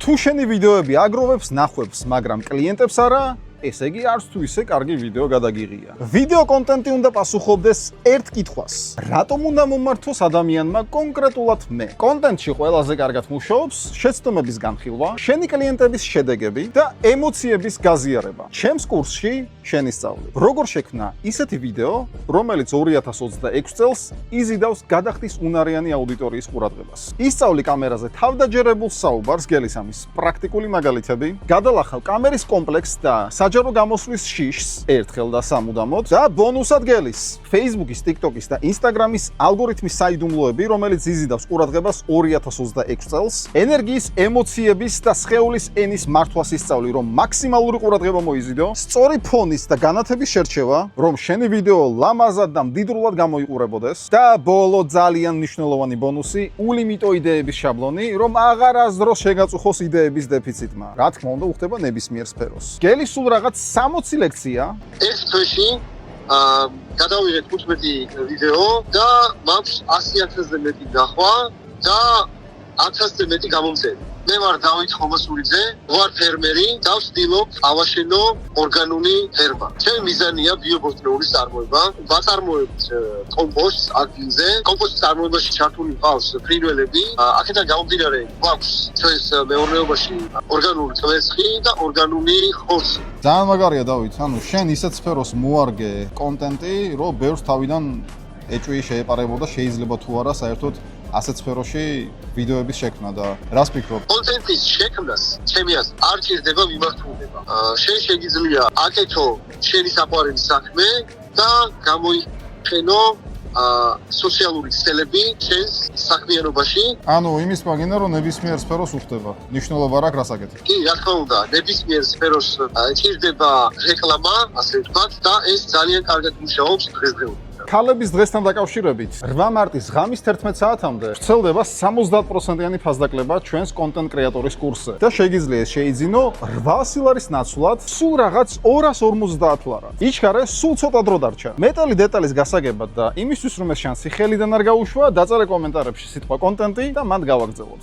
თუ შენი ვიდეოები აგროვებს ნახვებს, მაგრამ კლიენტებს არა, ესე იგი არც თუ ისე კარგი ვიდეო გადაგიღია. ვიდეო კონტენტი უნდა პასუხობდეს ერთ კითხვას. რატომ უნდა მომართოს ადამიანმა კონკრეტულად მე? კონტენტში ყველაზე კარგად მუშაობს შეცდომების განხილვა, შენი კლიენტების შედეგები და ემოციების გაზიარება. ჩემს კურსში შენი სწავლი. როგორ შექმნა ისეთი ვიდეო, რომელიც 2026 წელს იზიდავს გადახდის უნარიანი აუდიტორიის ყურადღებას. ისწავლი კამერაზე თავდაჯერებულ საუბარს, გელისამის პრაქტიკული მაგალითები, გადალახავ კამერის კომპლექსს და საჯარო გამოსვლის შიშს ერთხელ და სამუდამოდ და ბონუსად გელის Facebook-ის, TikTok-ის და Instagram-ის ალგორითმის საიდუმლოები, რომელიც იზიდავს ყურადღებას 2026 წელს, ენერგიის, ემოციების და სხეულის ენის მართვას ისწავლი, რომ მაქსიმალური ყურადღება მოიზიდო, სწორი ფონის და განათების შერჩევა, რომ შენი ვიდეო ლამაზად და მდიდრულად გამოიყურებოდეს და ბოლო ძალიან მნიშვნელოვანი ბონუსი, ულიმიტო იდეების შაბლონი, რომ აღარასდროს შეგაწუხოს იდეების დეფიციტმა. რა თქმა უნდა, უხდება ნებისმიერ სფეროს. გელის სულ რაღაც 60 ლექცია. ეს თვეში გადავიღეთ 15 ვიდეო და მაქვს 100,000-ზე მეტი ნახვა და 1000-ზე მეტი გამომწერი. მე ვარ დავით ხომასულიძე, ვარ ფერმერი, დავსtildeობ ავაშენო ორგანული ფერმა. ჩემი მიზანია ბიობოტნეულის წარმოება. ვაწარმოებთ კომპოსტს ადგილზე. კომპოსტის წარმოებაში ჩართული მყავს ფრინველები. აქედან გამომდინარე, გვაქვს ჩვენს მეურნეობაში ორგანული კვერცხი და ორგანული ხორცი. ძალიან მაგარია დავით, ანუ შენ ისეთ სფეროს მოარგე კონტენტი, რომ ბევრს თავიდან ეჭვი შეეპარებოდა, შეიძლება თუ არა საერთოდ ასეთ სფეროში ვიდეოების შექმნა და რას ფიქრობ? კონტენტის შექმნას ჩემი აზრით არ ჭირდება მიმართულება. შენ შეგიძლია აკეთო შენი საყვარელი საქმე და გამოიყენო სოციალური ქსელები შენს საქმიანობაში. ანუ იმის მაგინა რომ ნებისმიერ სფეროს უხდება. ნიშნულობა რა აქვს აკეთებ? კი, რა თქმა უნდა, ნებისმიერ სფეროს ჭირდება რეკლამა, ასე ვთქვათ, და ეს ძალიან კარგად მუშაობს დღესდღეობით. ქალების დღესთან დაკავშირებით 8 მარტის ღამის 11 საათამდე ვრცელდება 70%-იანი ფასდაკლება ჩვენს კონტენტ კრეატორის კურსზე და შეგიძლია შეიძინო 800 ლარის ნაცვლად სულ რაღაც 250 ლარად. იჩქარე, სულ ცოტა დრო დარჩა. მეტალი დეტალის გასაგებად და იმისთვის რომ ეს შანსი ხელიდან არ გაუშვა, დაწერე კომენტარებში სიტყვა კონტენტი და მანდ გავაგრძელოთ.